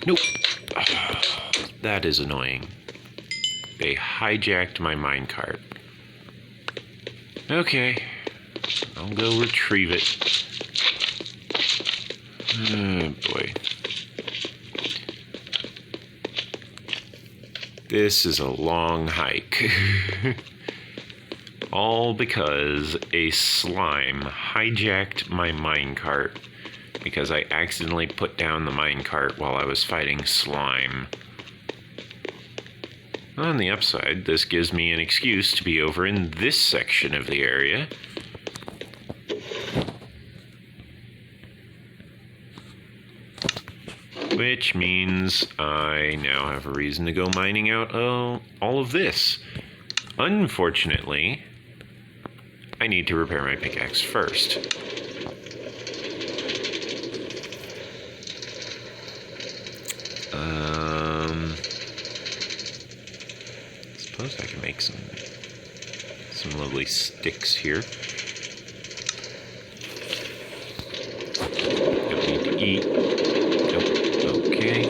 Nope. That is annoying. They hijacked my minecart. Okay. I'll go retrieve it. Oh boy. This is a long hike. All because a slime hijacked my minecart because I accidentally put down the minecart while I was fighting slime. On the upside, this gives me an excuse to be over in this section of the area. Which means I now have a reason to go mining out all of this. Unfortunately, I need to repair my pickaxe first. Suppose I can make some lovely sticks here. Don't need to eat. Nope. Okay.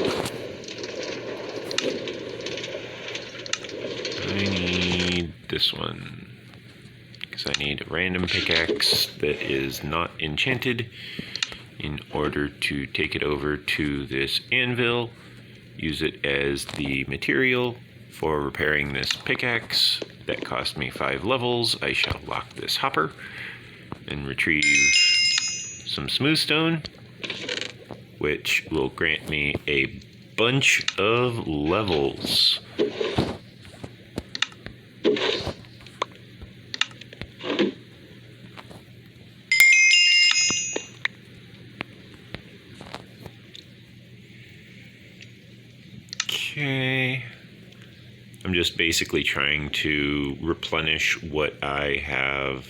I need this one because I need a random pickaxe that is not enchanted in order to take it over to this anvil, use it as the material for repairing this pickaxe. That cost me 5 levels. I shall lock this hopper and retrieve some smooth stone, which will grant me a bunch of levels. Okay. I'm just basically trying to replenish what I have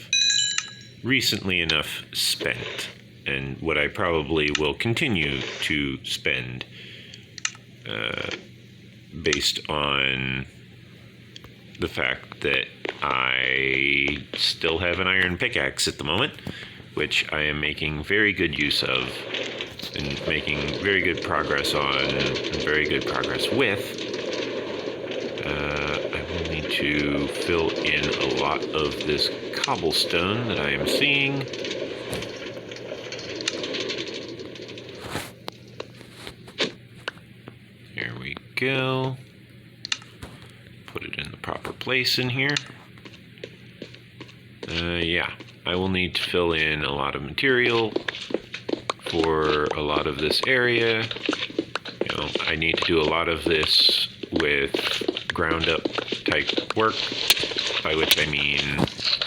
recently enough spent, and what I probably will continue to spend based on the fact that I still have an iron pickaxe at the moment, which I am making very good use of and making very good progress on and very good progress with. I will need to fill in a lot of this cobblestone that I am seeing. There we go. Put it in the proper place in here. Yeah, I will need to fill in a lot of material for a lot of this area. You know, I need to do a lot of this with ground up type work, by which I mean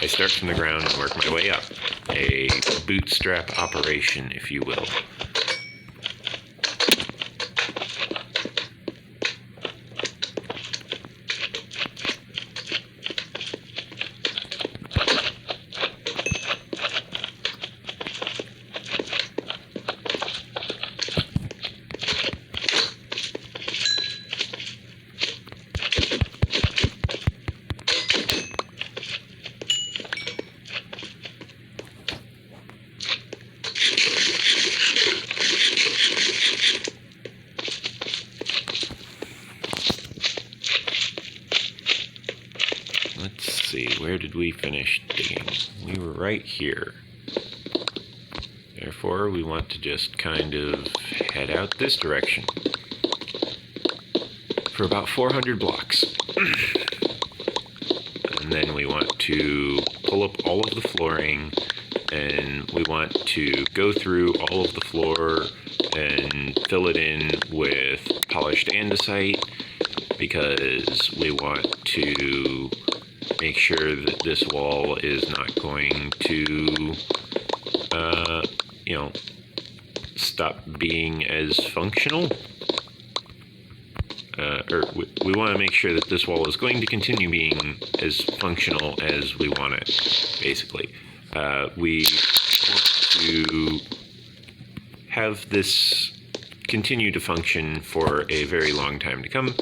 I start from the ground and work my way up. A bootstrap operation, if you will. Where did we finish digging? We were right here. Therefore, we want to just kind of head out this direction for about 400 blocks. And then we want to pull up all of the flooring, and we want to go through all of the floor and fill it in with polished andesite, because we want to make sure that this wall is not going to, stop being as functional. We want to make sure that this wall is going to continue being as functional as we want it, basically. We want to have this continue to function for a very long time to come.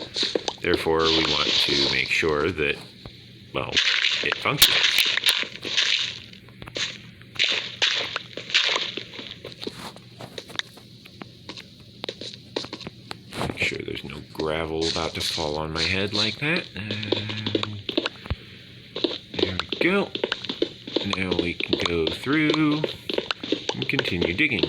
Therefore, we want to make sure that, well, it functions. Make sure there's no gravel about to fall on my head like that. There we go. Now we can go through and continue digging.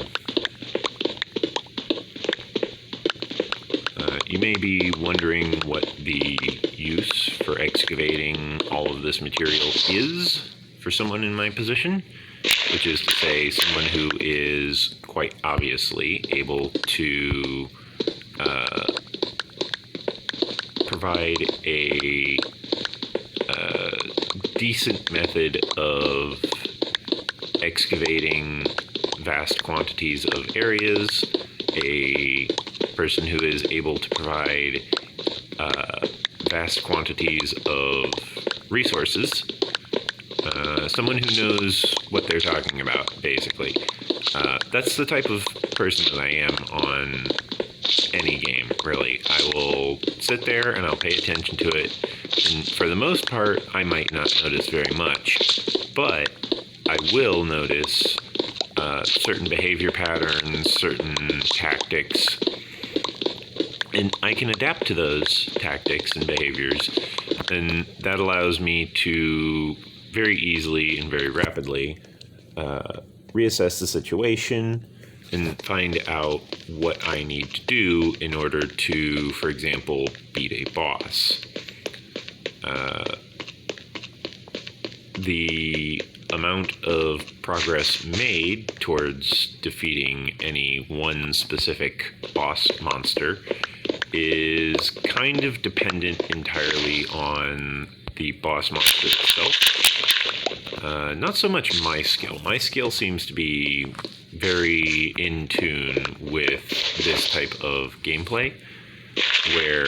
You may be wondering what the use for excavating all of this material is for someone in my position, which is to say someone who is quite obviously able to provide a decent method of excavating vast quantities of areas, a person who is able to provide vast quantities of resources, someone who knows what they're talking about, basically. That's the type of person that I am on any game, really. I will sit there and I'll pay attention to it, and for the most part, I might not notice very much, but I will notice certain behavior patterns, certain tactics, and I can adapt to those tactics and behaviors, and that allows me to very easily and very rapidly reassess the situation and find out what I need to do in order to, for example, beat a boss. The amount of progress made towards defeating any one specific boss monster is kind of dependent entirely on the boss monster itself. Not so much my skill. My skill seems to be very in tune with this type of gameplay, where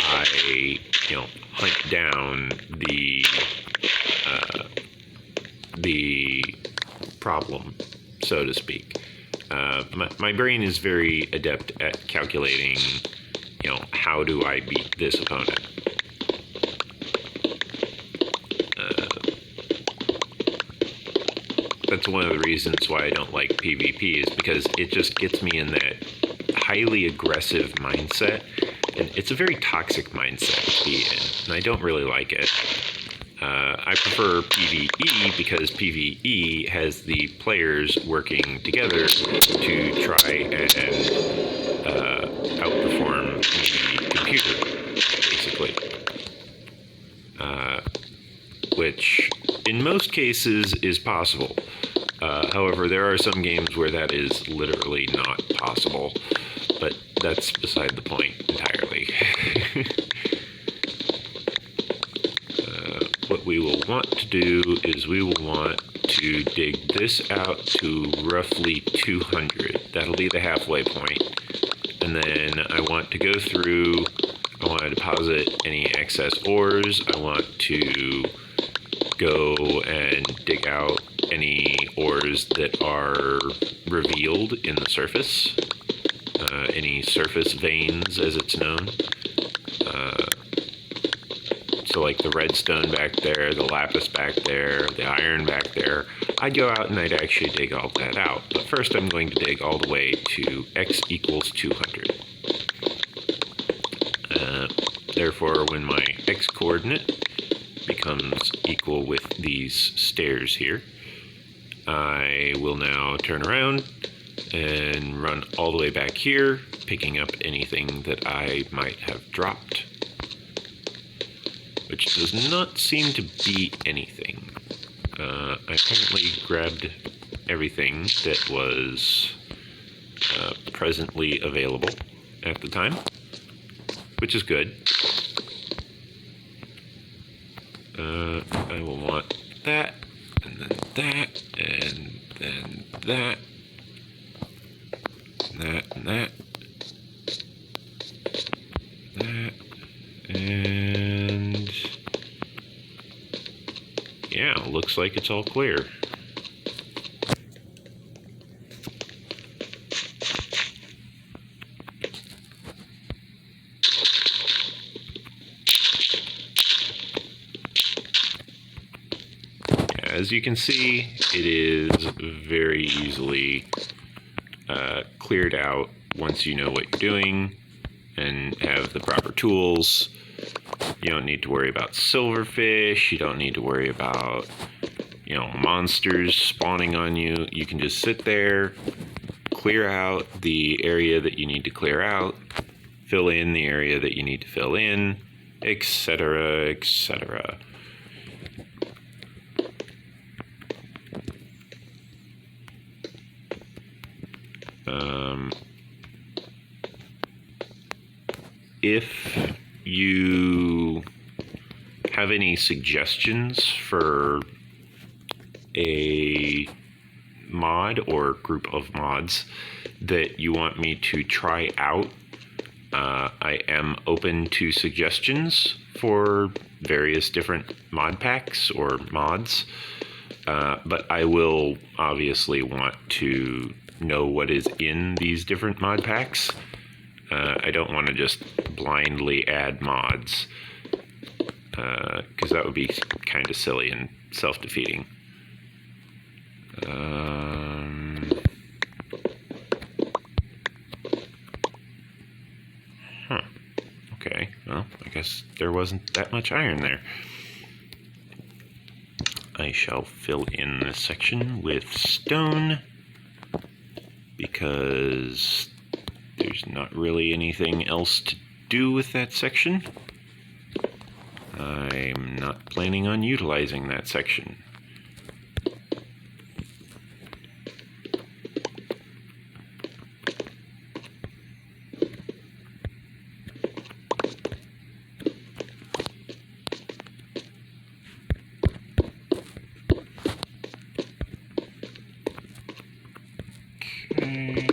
I, hunt down the problem, so to speak. My brain is very adept at calculating, how do I beat this opponent? That's one of the reasons why I don't like PvP, is because it just gets me in that highly aggressive mindset, and it's a very toxic mindset to be in, and I don't really like it. I prefer PvE because PvE has the players working together to try and outperform the computer, basically. Which, in most cases, is possible. However, there are some games where that is literally not possible, but that's beside the point entirely. What we will want to do is we will want to dig this out to roughly 200. That'll be the halfway point. And then I want to go through, I want to deposit any excess ores. I want to go and dig out any ores that are revealed in the surface, any surface veins as it's known. So like the redstone back there, the lapis back there, the iron back there, I'd go out and I'd actually dig all that out. But first I'm going to dig all the way to x equals 200. Therefore, when my x coordinate becomes equal with these stairs here, I will now turn around and run all the way back here, picking up anything that I might have dropped, which does not seem to be anything. I apparently grabbed everything that was presently available at the time, which is good. I will want that, and then that, and then that, and that, and that, that, and yeah, looks like it's all clear. as you can see, it is very easily cleared out once you know what you're doing and have the proper tools. You don't need to worry about silverfish. You don't need to worry about, monsters spawning on you. You can just sit there, clear out the area that you need to clear out, fill in the area that you need to fill in, etc., etc. If you have any suggestions for a mod or group of mods that you want me to try out, I am open to suggestions for various different mod packs or mods, but I will obviously want to know what is in these different mod packs. I don't want to just blindly add mods, because that would be kind of silly and self-defeating. Okay, well, I guess there wasn't that much iron there. I shall fill in this section with stone, because there's not really anything else to do with that section. I'm not planning on utilizing that section. Okay.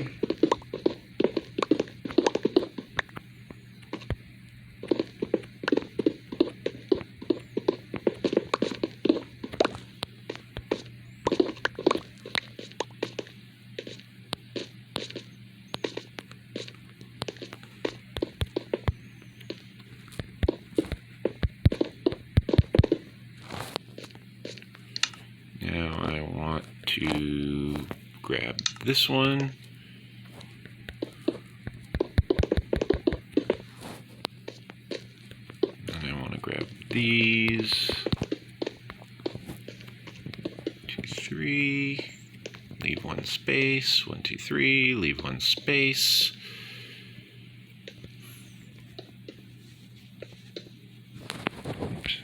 Now I want to grab this one. And I want to grab these. 2, 3. Leave one space. 1, 2, 3. Leave one space. Oops.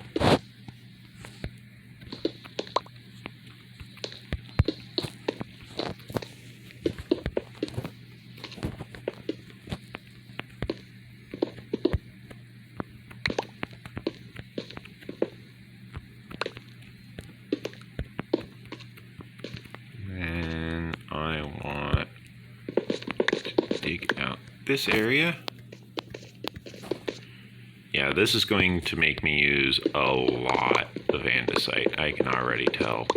Then I want to dig out this area. Yeah, this is going to make me use a lot of andesite, I can already tell.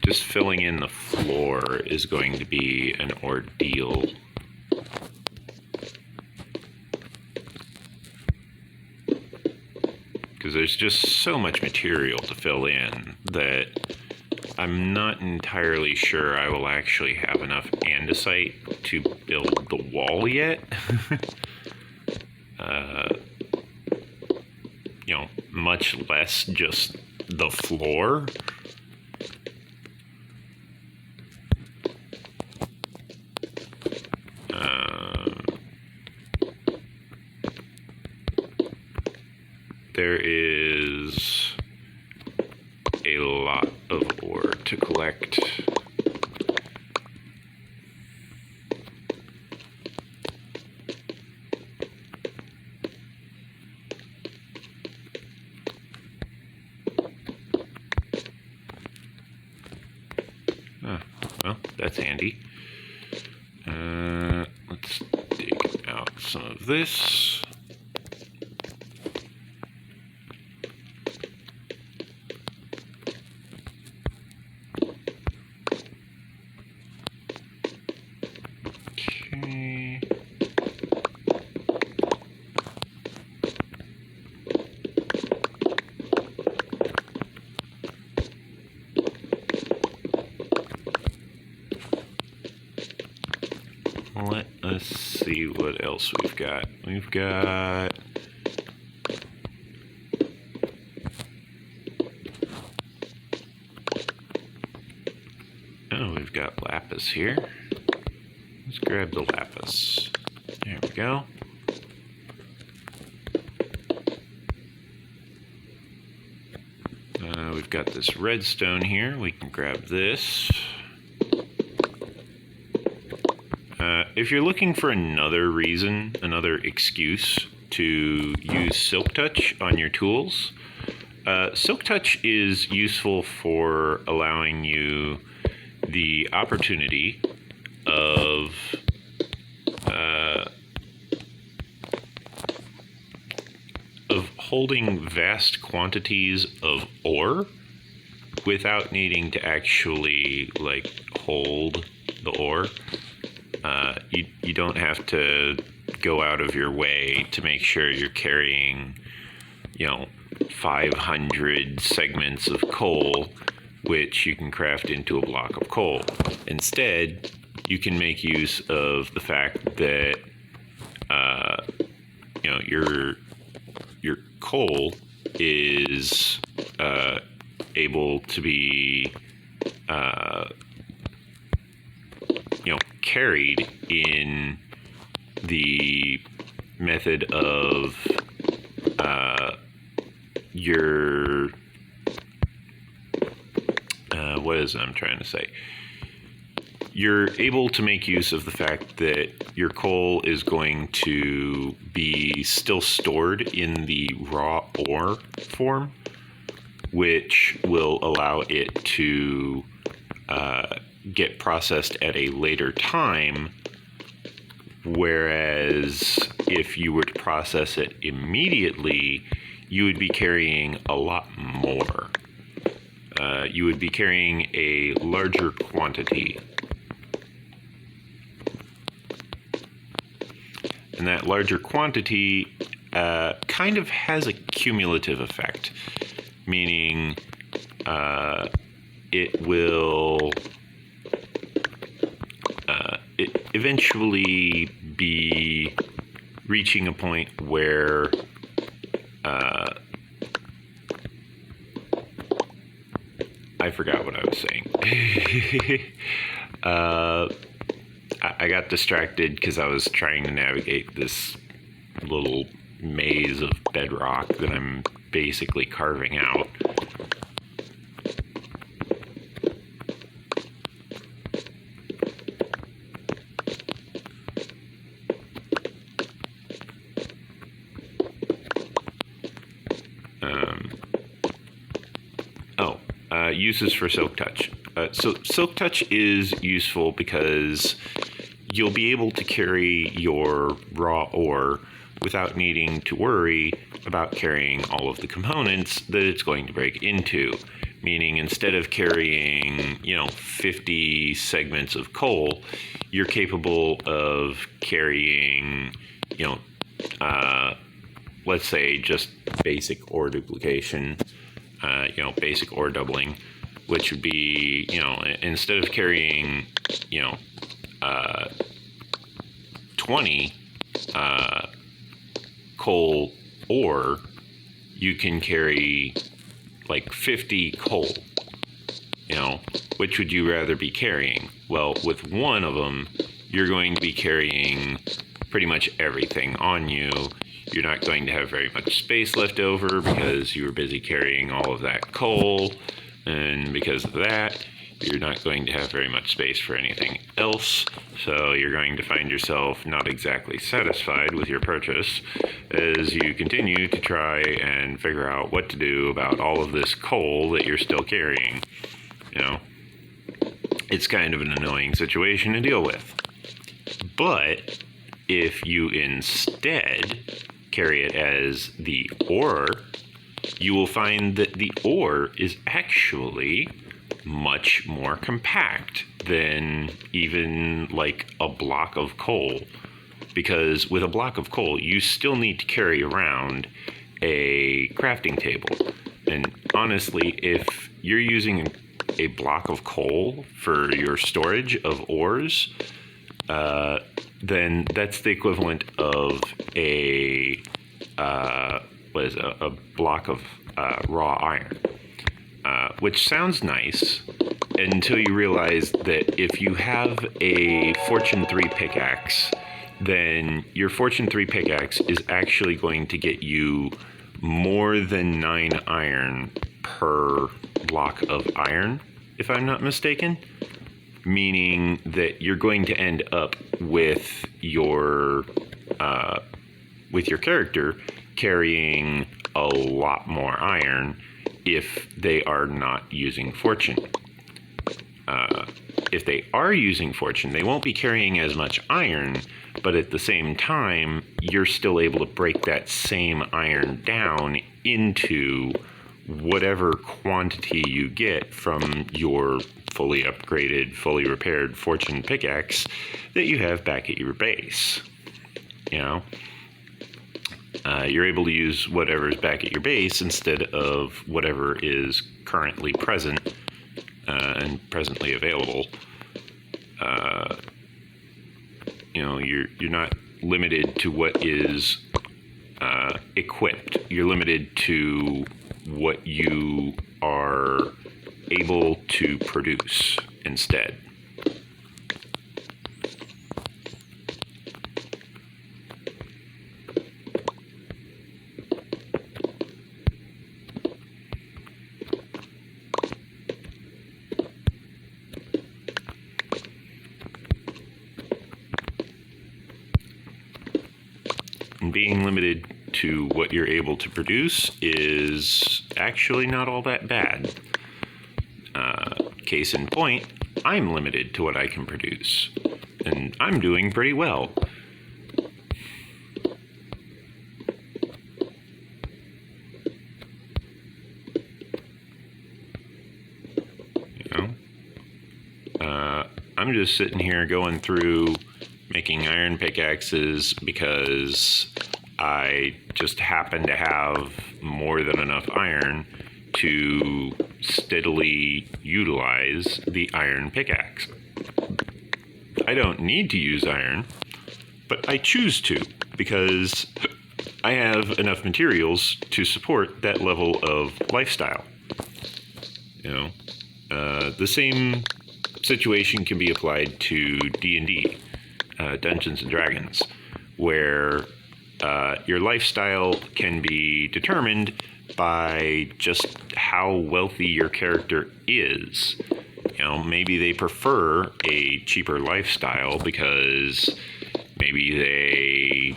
Just filling in the floor is going to be an ordeal. Because there's just so much material to fill in that I'm not entirely sure I will actually have enough andesite to build the wall yet. Much less just the floor. There is a lot of ore to collect. Well, that's handy. Let's dig out some of this. Okay. let's see what else we've got. We've got... oh, we've got lapis here. Let's grab the lapis. There we go. We've got this redstone here. We can grab this. If you're looking for another reason, another excuse to use Silk Touch on your tools, Silk Touch is useful for allowing you the opportunity of holding vast quantities of ore without needing to actually like hold the ore. You don't have to go out of your way to make sure you're carrying, 500 segments of coal, which you can craft into a block of coal. Instead, you can make use of the fact that your coal is able to be carried in the method of your what is it I'm trying to say? You're able to make use of the fact that your coal is going to be still stored in the raw ore form, which will allow it to get processed at a later time, whereas if you were to process it immediately, you would be carrying a lot more. You would be carrying a larger quantity. And that larger quantity kind of has a cumulative effect, meaning it will eventually be reaching a point where I forgot what I was saying. I got distracted because I was trying to navigate this little maze of bedrock that I'm basically carving out. Uses for Silk Touch. So Silk Touch is useful because you'll be able to carry your raw ore without needing to worry about carrying all of the components that it's going to break into. Meaning instead of carrying, 50 segments of coal, you're capable of carrying, let's say just basic ore duplication, basic ore doubling, which would be, instead of carrying, 20 coal ore, you can carry like 50 coal. Which would you rather be carrying? Well, with one of them, you're going to be carrying pretty much everything on you. You're not going to have very much space left over because you were busy carrying all of that coal, and because of that, you're not going to have very much space for anything else, so you're going to find yourself not exactly satisfied with your purchase as you continue to try and figure out what to do about all of this coal that you're still carrying. It's kind of an annoying situation to deal with. But if you instead carry it as the ore, you will find that the ore is actually much more compact than even like a block of coal. Because with a block of coal, you still need to carry around a crafting table. And honestly, if you're using a block of coal for your storage of ores, then that's the equivalent of a block of raw iron, which sounds nice until you realize that if you have a Fortune 3 pickaxe, then your Fortune 3 pickaxe is actually going to get you more than 9 iron per block of iron, if I'm not mistaken. Meaning that you're going to end up with your character carrying a lot more iron if they are not using Fortune. If they are using Fortune, they won't be carrying as much iron, but at the same time, you're still able to break that same iron down into whatever quantity you get from your fully upgraded, fully repaired Fortune pickaxe that you have back at your base. You know, you're able to use whatever's back at your base instead of whatever is currently present and presently available. You know, you're not limited to what is equipped. You're limited to what you are able to produce instead. And being limited to what you're able to produce is actually not all that bad. Case in point, I'm limited to what I can produce, and I'm doing pretty well. You know, I'm just sitting here going through making iron pickaxes because I just happen to have more than enough iron to steadily utilize the iron pickaxe. I don't need to use iron, but I choose to because I have enough materials to support that level of lifestyle. You know, the same situation can be applied to D&D, Dungeons and Dragons, where your lifestyle can be determined by just how wealthy your character is. You know, maybe they prefer a cheaper lifestyle because maybe they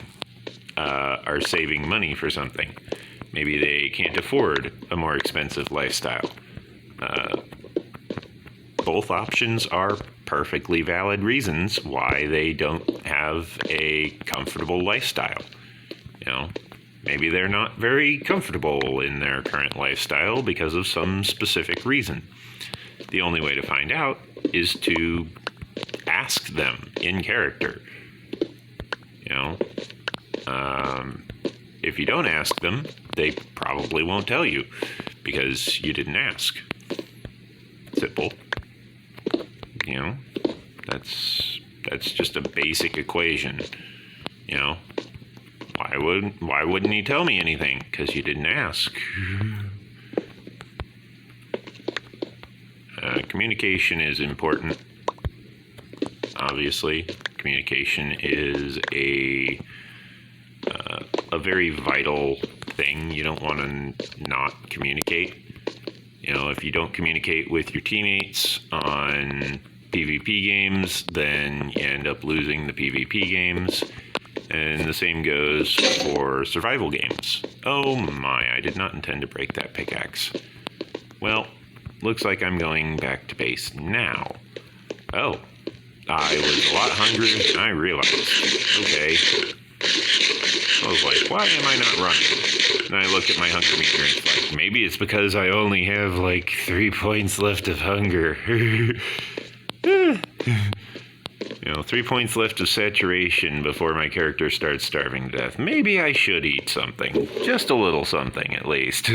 are saving money for something. Maybe they can't afford a more expensive lifestyle. Both options are perfectly valid reasons why they don't have a comfortable lifestyle. You know, maybe they're not very comfortable in their current lifestyle because of some specific reason. The only way to find out is to ask them in character. You know, if you don't ask them, they probably won't tell you because you didn't ask. Simple. You know, that's just a basic equation. You know, why wouldn't he tell me anything? Because you didn't ask. Communication is important. Obviously, communication is a very vital thing. You don't want to not communicate. You know, if you don't communicate with your teammates on PvP games, then you end up losing the PvP games. And the same goes for survival games. Oh my, I did not intend to break that pickaxe. Well, looks like I'm going back to base now. Oh, I was a lot hungrier than I realized. Okay. I was like, why am I not running? And I look at my hunger meter and it's like, maybe it's because I only have like 3 points left of hunger. You know, 3 points left of saturation before my character starts starving to death. Maybe I should eat something. Just a little something, at least.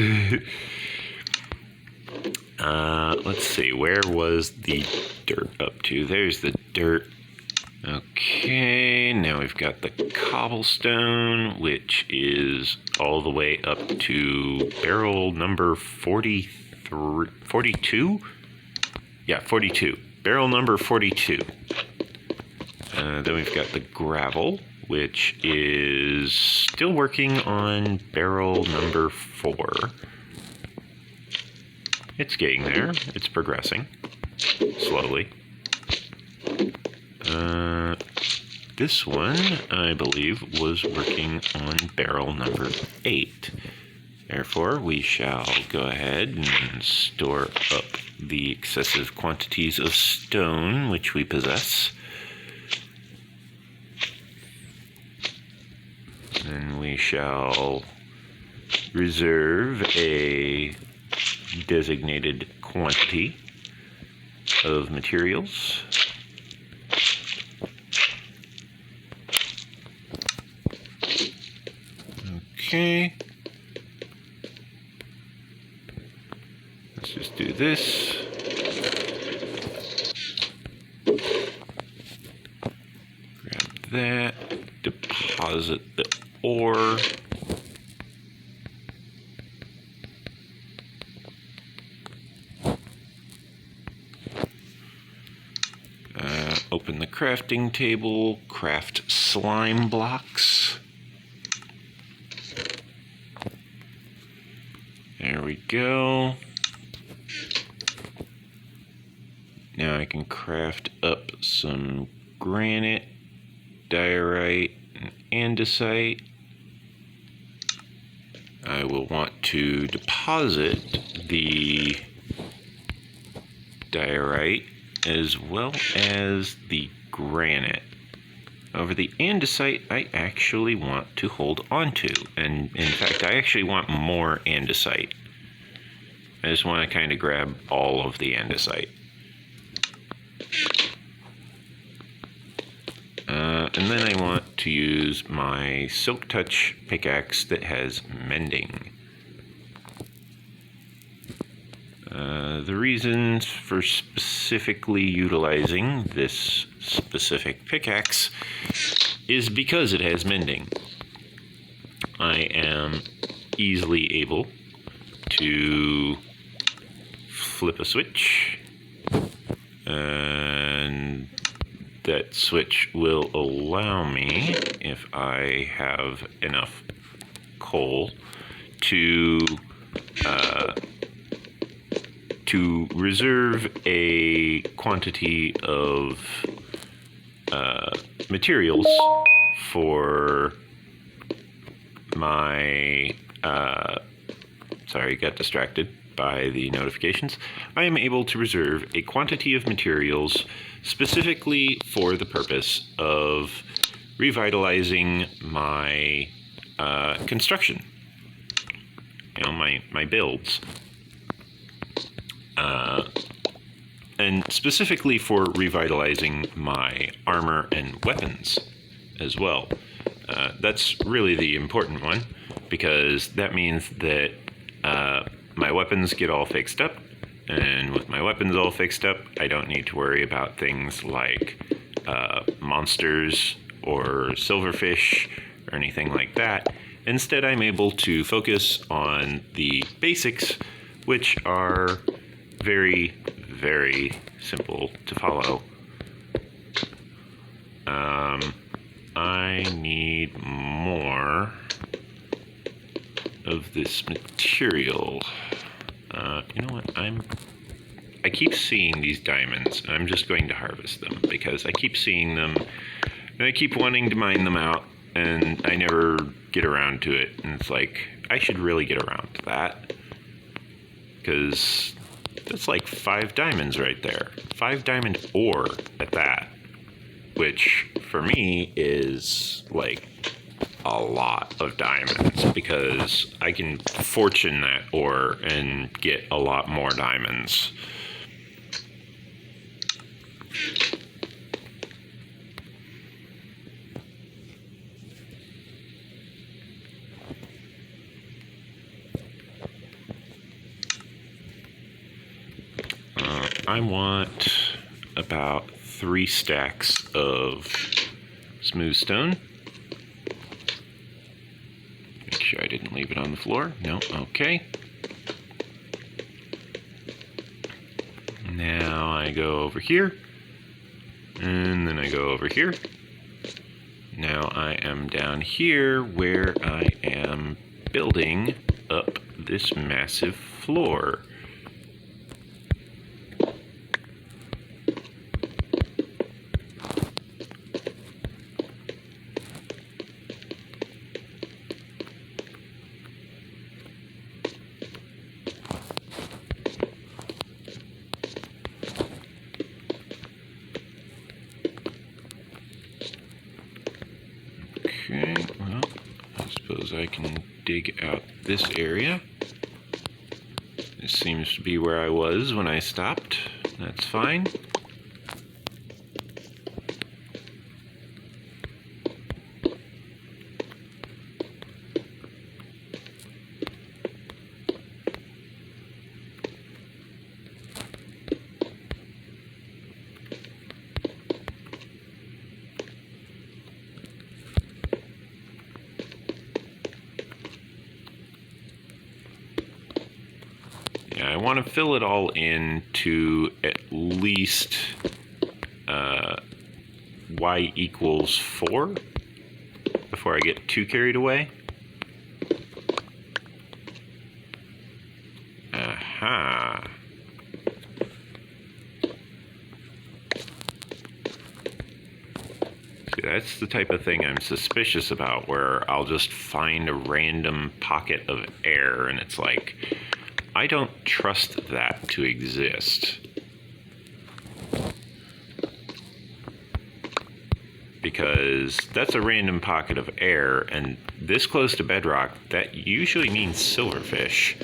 Let's see. Where was the dirt up to? There's the dirt. Okay, now we've got the cobblestone, which is all the way up to barrel number 42? Yeah, 42. Barrel number 42. Then we've got the gravel, which is still working on barrel number 4. It's getting there. It's progressing slowly. This one, I believe, was working on barrel number 8. Therefore, we shall go ahead and store up the excessive quantities of stone which we possess. And we shall reserve a designated quantity of materials. Okay. Let's just do this. Grab that. Deposit the ore. Open the crafting table. Craft slime blocks. There we go. Now I can craft up some granite, diorite, and andesite. I will want to deposit the diorite as well as the granite. Over the andesite, I actually want to hold on to, and in fact, I actually want more andesite. I just want to kind of grab all of the andesite. And then I want to use my Silk Touch pickaxe that has mending. The reasons for specifically utilizing this specific pickaxe is because it has mending. I am easily able to flip a switch, and that switch will allow me, if I have enough coal, to reserve a quantity of materials for my sorry, got distracted by the notifications. I am able to reserve a quantity of materials specifically for the purpose of revitalizing my construction, you know, my builds. And specifically for revitalizing my armor and weapons as well. That's really the important one, because that means that my weapons get all fixed up, and with my weapons all fixed up, I don't need to worry about things like monsters or silverfish or anything like that. Instead, I'm able to focus on the basics, which are very, very simple to follow. I need more of this material. You know what? I keep seeing these diamonds, and I'm just going to harvest them because I keep seeing them, and I keep wanting to mine them out, and I never get around to it. And it's like, I should really get around to that, because that's like 5 diamonds right there. 5 diamond ore at that, which for me is like a lot of diamonds, because I can fortune that ore and get a lot more diamonds. I want about 3 stacks of smooth stone. Make sure I didn't leave it on the floor. No, okay. Now I go over here, and then I go over here. Now I am down here where I am building up this massive floor. Okay, well, I suppose I can dig out this area. This seems to be where I was when I stopped. That's fine. I want to fill it all in to at least y equals 4 before I get too carried away. Aha. See, that's the type of thing I'm suspicious about, where I'll just find a random pocket of air and it's like, I don't trust that to exist. Because that's a random pocket of air, and this close to bedrock, that usually means silverfish.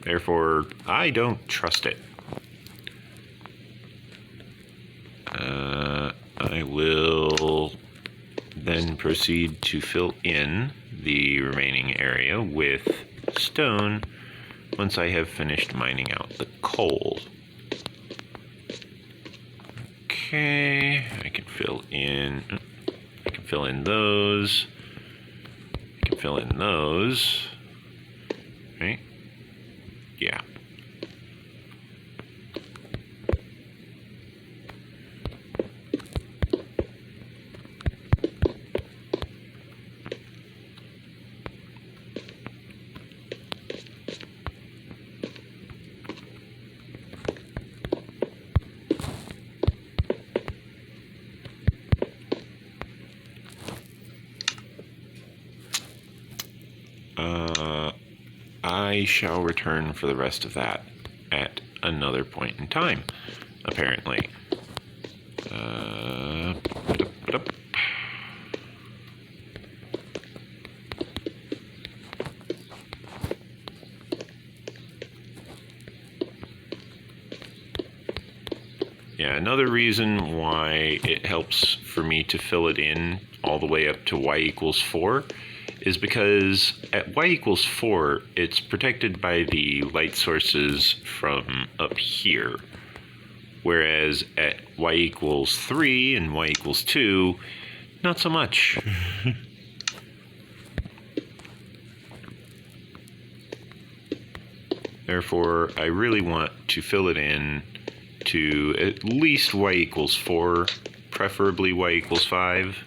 Therefore, I don't trust it. I will then proceed to fill in the remaining area with stone once I have finished mining out the coal. Okay, I can fill in those. I can fill in those. Right? Yeah. I shall return for the rest of that at another point in time, apparently. Yeah, another reason why it helps for me to fill it in all the way up to y equals 4 is because at y equals 4, it's protected by the light sources from up here. Whereas at y equals 3 and y equals 2, not so much. Therefore, I really want to fill it in to at least y equals 4, preferably y equals 5.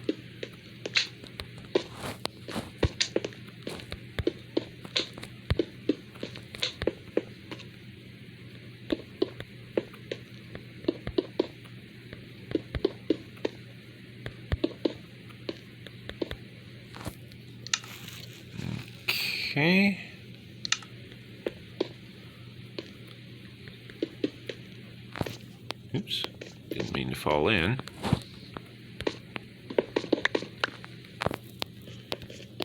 Okay. Oops, didn't mean to fall in.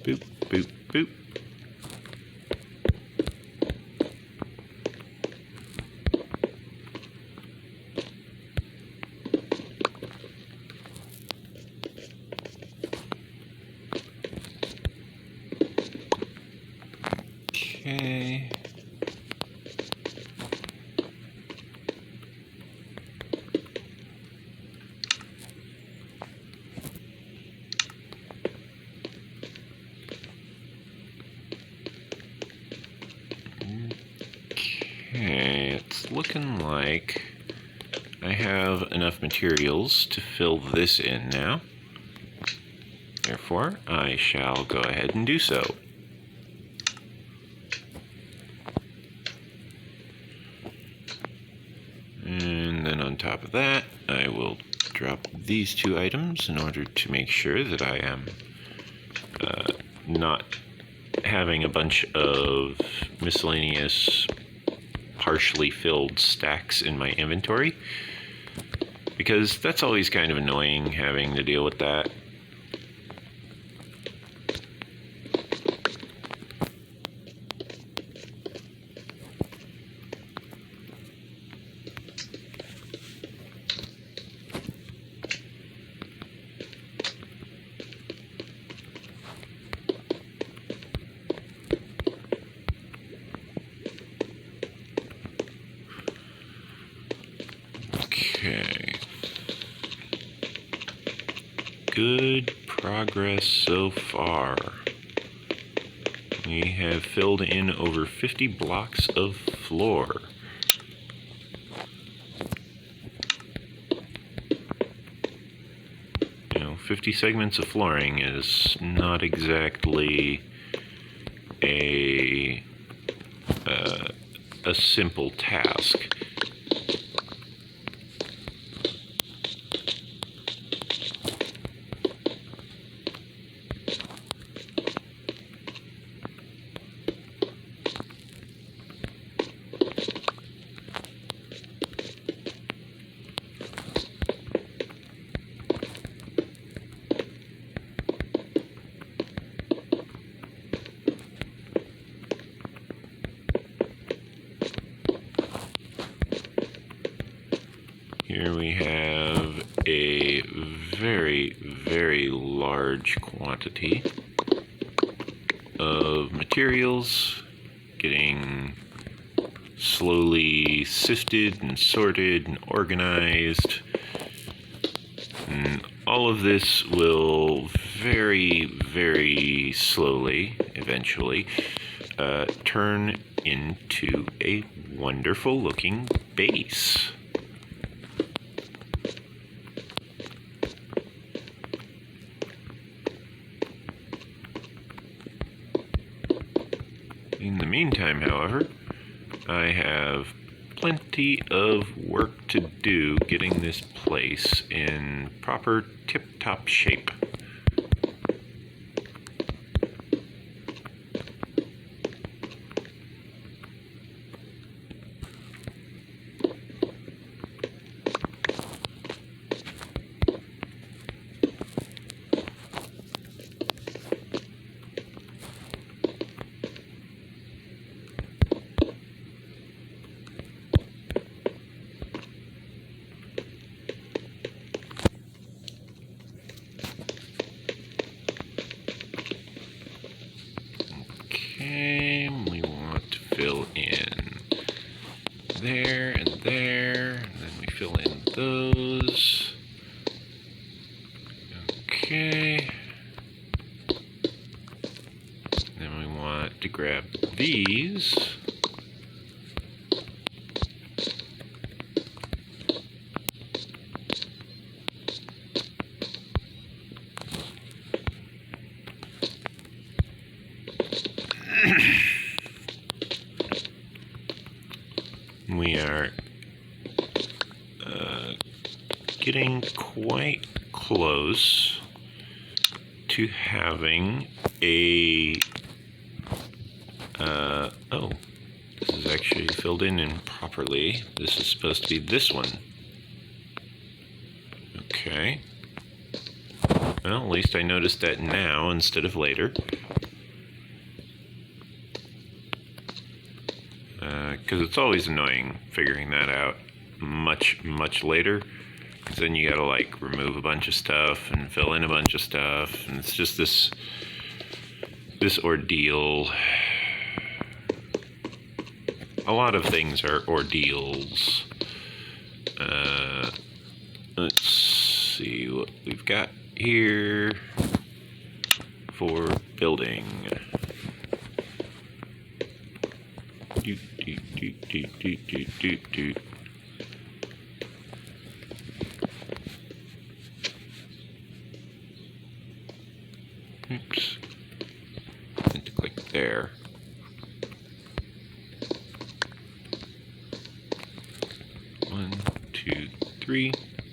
Boop, boop, boop. Okay. like I have enough materials to fill this in now. Therefore, I shall go ahead and do so. And then on top of that, I will drop these two items in order to make sure that I am not having a bunch of miscellaneous partially filled stacks in my inventory, because that's always kind of annoying having to deal with that. Okay. Good progress so far. We have filled in over 50 blocks of floor. 50 segments of flooring is not exactly a simple task. Here we have a very, very large quantity of materials getting slowly sifted and sorted and organized. And all of this will very, very slowly, eventually, turn into a wonderful looking base. In the meantime, however, I have plenty of work to do getting this place in proper tip-top shape. Okay, we want to fill in there and there, and then we fill in those. Okay. Then we want to grab these. We are getting quite close to having a oh, this is actually filled in improperly. This is supposed to be this one. Okay. Well, at least I noticed that now instead of later. Because it's always annoying figuring that out much later. Because then you gotta like remove a bunch of stuff and fill in a bunch of stuff, and it's just this ordeal. A lot of things are ordeals. Let's see what we've got here for building. Oops. I need to click there. One, two, three.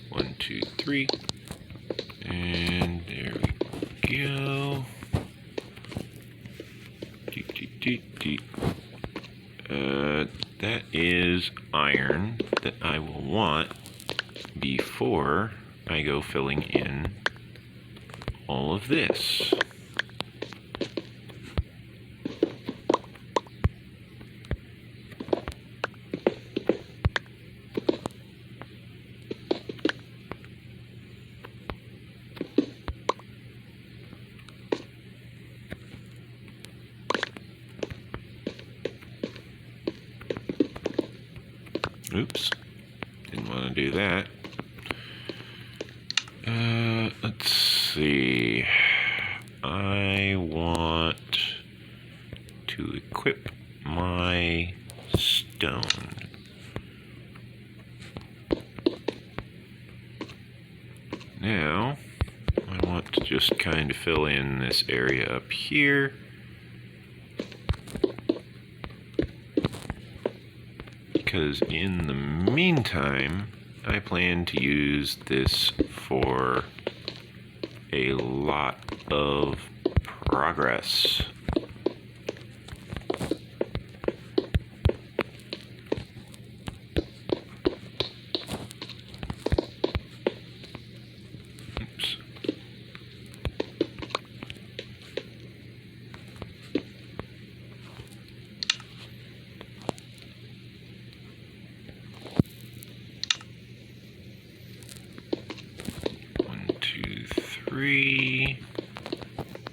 1, 2, 3. And there we go. That is iron that I will want before I go filling in all of this. Oops, didn't want to do that. Let's see. I want to equip my stone. Now, I want to just kind of fill in this area up here. Because in the meantime, I plan to use this for a lot of progress. Oops. Three,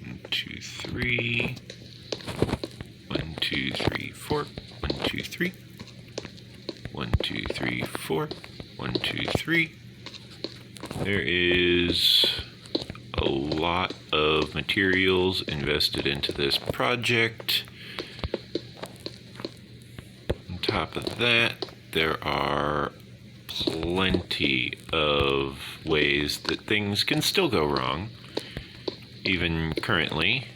1, 2, 3, 1, 2, 3, 4, 1, 2, 3, 1, 2, 3, 4, 1, 2, 3. There is a lot of materials invested into this project. On top of that, there are plenty of ways that things can still go wrong, even currently,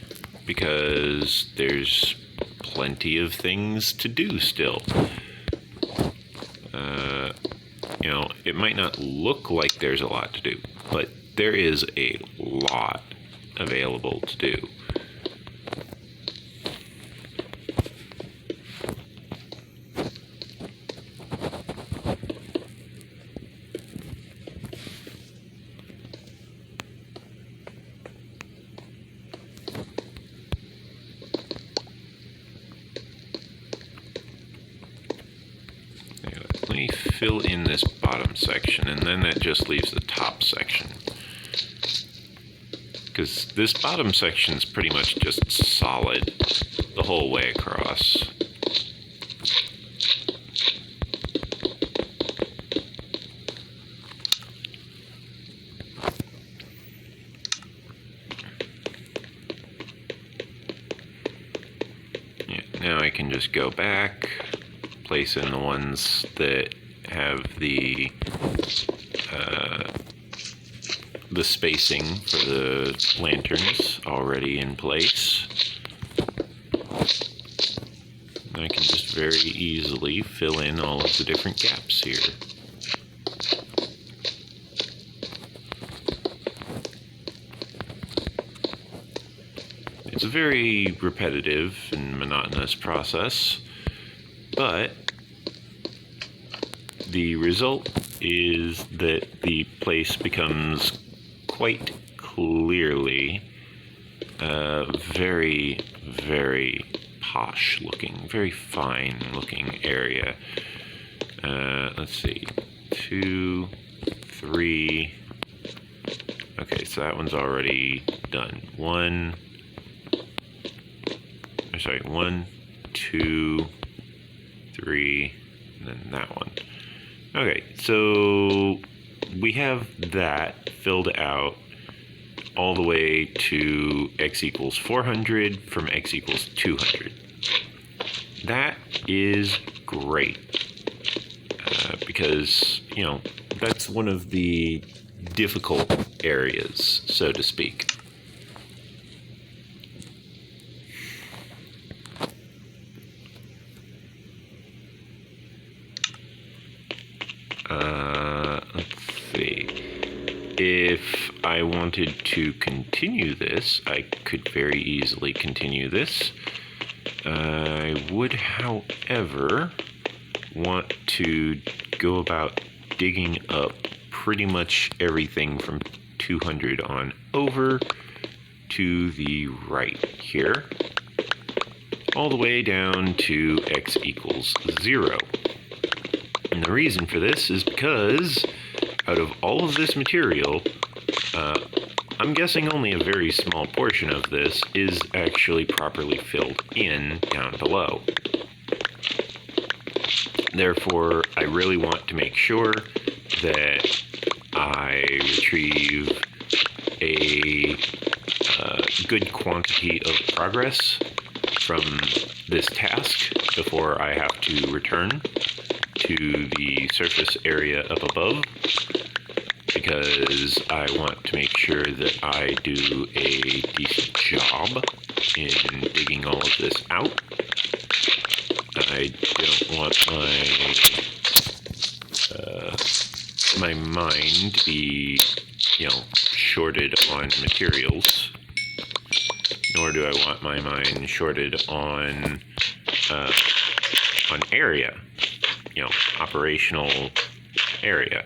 because there's plenty of things to do still. You know, it might not look like there's a lot to do, but there is a lot available to do. Let me fill in this bottom section, and then that just leaves the top section. Because this bottom section is pretty much just solid the whole way across. Yeah, now I can just go back, place in the ones that have the spacing for the lanterns already in place. I can just very easily fill in all of the different gaps here. It's a very repetitive and monotonous process, but the result is that the place becomes quite clearly very, very posh looking, very fine looking area. Let's see, 2, 3. Okay, so that one's already done. 1, 2, 3, and then that one. Okay, so we have that filled out all the way to x equals 400 from x equals 200. That is great, because, you know, that's one of the difficult areas, so to speak. I wanted to continue this, I could very easily continue this. I would, however, want to go about digging up pretty much everything from 200 on over to the right here, all the way down to x equals 0. And the reason for this is because out of all of this material, I'm guessing only a very small portion of this is actually properly filled in down below. Therefore, I really want to make sure that I retrieve a good quantity of progress from this task before I have to return to the surface area up above, because I want to make sure that I do a decent job in digging all of this out. I don't want my mine to be, shorted on materials, nor do I want my mine shorted on area, operational area.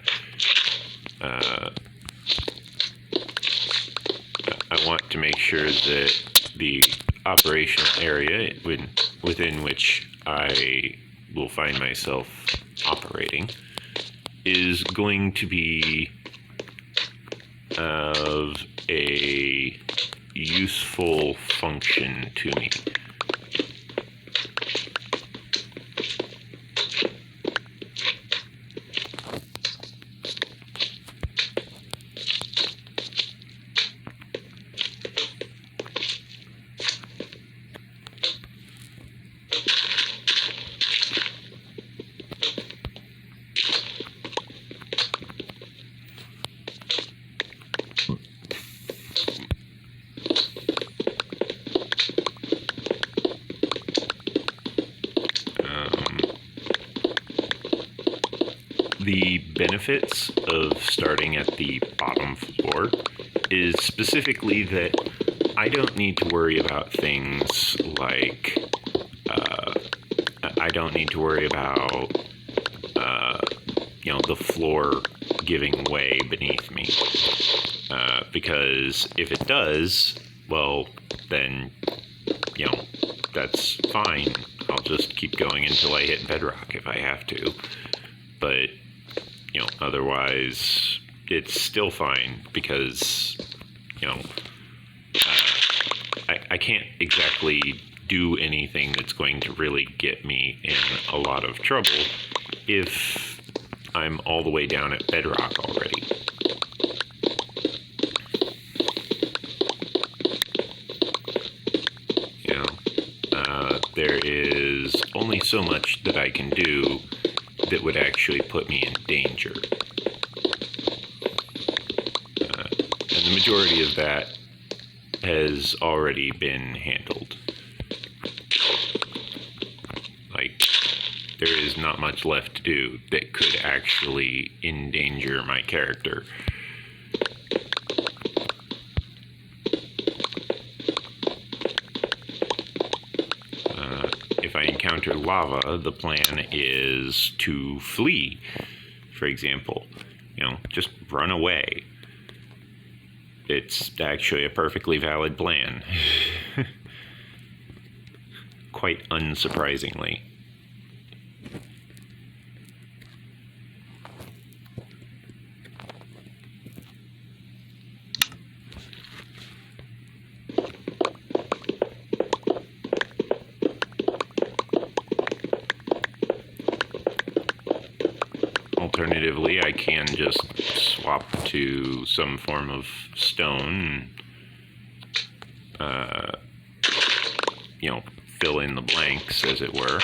I want to make sure that the operational area within which I will find myself operating is going to be of a useful function to me. The benefits of starting at the bottom floor is specifically that I don't need to worry about things like, I don't need to worry about, the floor giving way beneath me. Because if it does, well, then, that's fine. I'll just keep going until I hit bedrock if I have to. But otherwise it's still fine, because I can't exactly do anything that's going to really get me in a lot of trouble if I'm all the way down at bedrock already. There is only so much that I can do that would actually put me in danger. And the majority of that has already been handled. Like, there is not much left to do that could actually endanger my character. If I encounter lava, the plan is to flee, for example. Just run away. It's actually a perfectly valid plan. Quite unsurprisingly. Alternatively, I can just swap to some form of stone, fill in the blanks, as it were.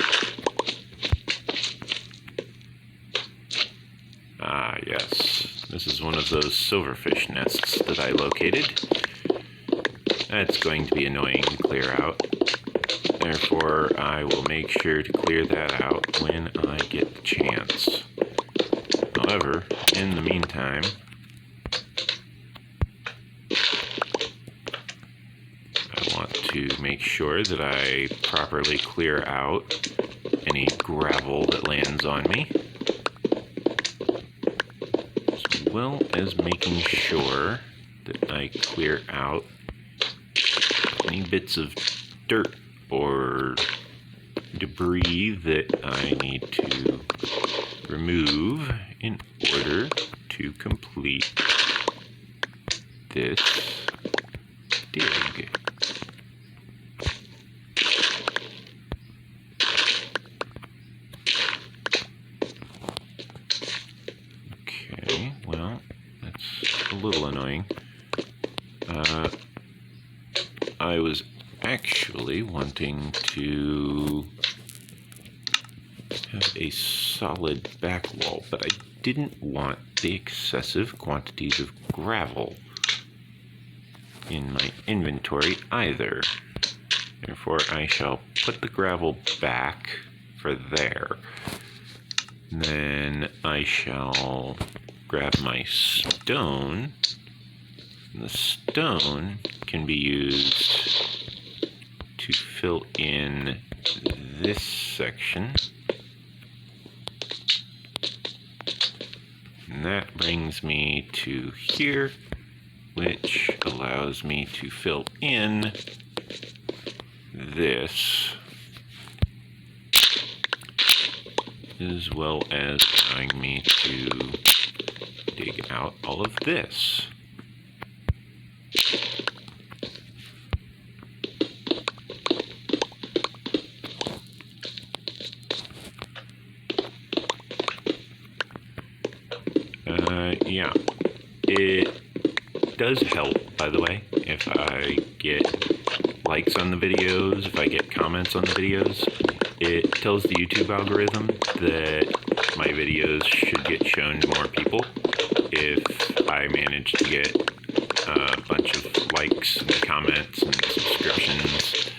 Ah, yes. This is one of those silverfish nests that I located. That's going to be annoying to clear out. Therefore, I will make sure to clear that out when I get the chance. However, in the meantime, to make sure that I properly clear out any gravel that lands on me, as well as making sure that I clear out any bits of dirt or debris that I need to remove in order to complete this dig. Okay, well, that's a little annoying. I was actually wanting to have a solid back wall, but I didn't want the excessive quantities of gravel in my inventory either. Therefore, I shall put the gravel back for there. Then I shall grab my stone. The stone can be used to fill in this section. And that brings me to here, which allows me to fill in this, as well as allowing me to dig out all of this. Yeah, it does help, by the way, if I get likes on the videos, if I get comments on the videos. It tells the YouTube algorithm that my videos should get shown to more people if I manage to get a bunch of likes and comments and subscriptions,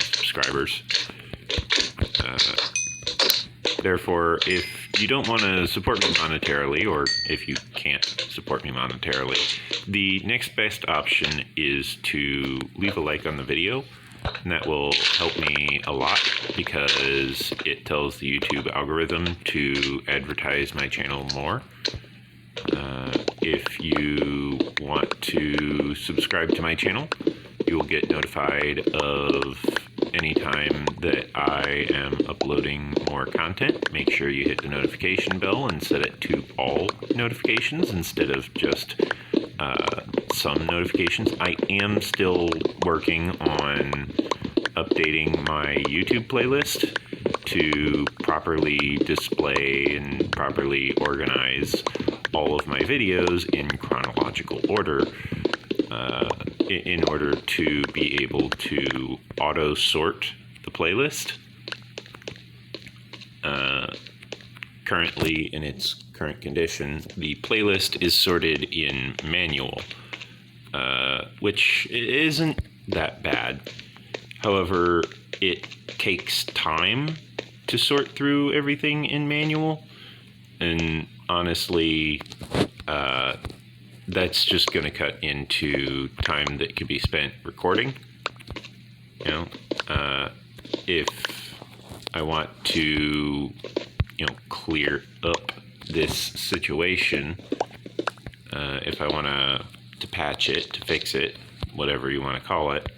subscribers. Therefore, if you don't want to support me monetarily, or if you can't support me monetarily, the next best option is to leave a like on the video, and that will help me a lot because it tells the YouTube algorithm to advertise my channel more. If you want to subscribe to my channel, you will get notified of any time that I am uploading more content. Make sure you hit the notification bell and set it to all notifications instead of just some notifications. I am still working on updating my YouTube playlist to properly display and properly organize all of my videos in chronological order, in order to be able to auto sort the playlist. Currently, in its current condition, the playlist is sorted in manual, which isn't that bad. However, it takes time to sort through everything in manual, and honestly, that's just going to cut into time that could be spent recording. If I want to, clear up this situation, if I want to patch it, to fix it, whatever you want to call it,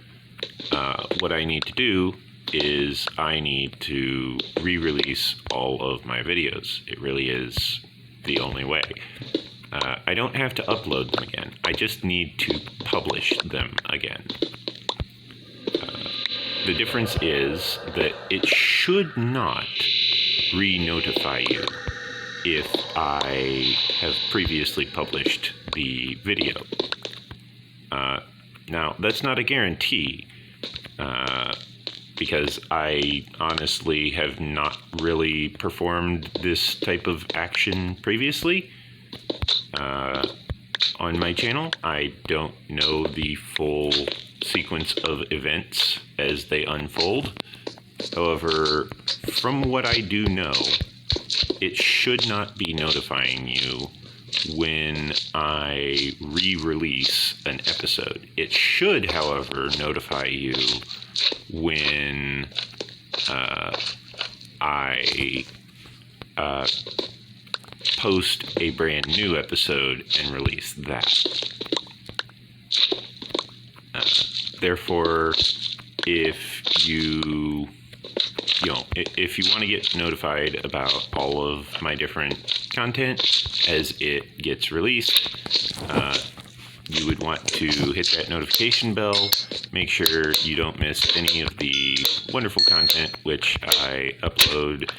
what I need to do is I need to re-release all of my videos. It really is the only way. I don't have to upload them again. I just need to publish them again. The difference is that it should not re-notify you if I have previously published the video. Now, that's not a guarantee, because I honestly have not really performed this type of action previously on my channel. I don't know the full sequence of events as they unfold. However, from what I do know, it should not be notifying you when I re-release an episode. It should, however, notify you when I post a brand new episode and release that. Therefore, if you want to get notified about all of my different content as it gets released, you would want to hit that notification bell. Make sure you don't miss any of the wonderful content which I upload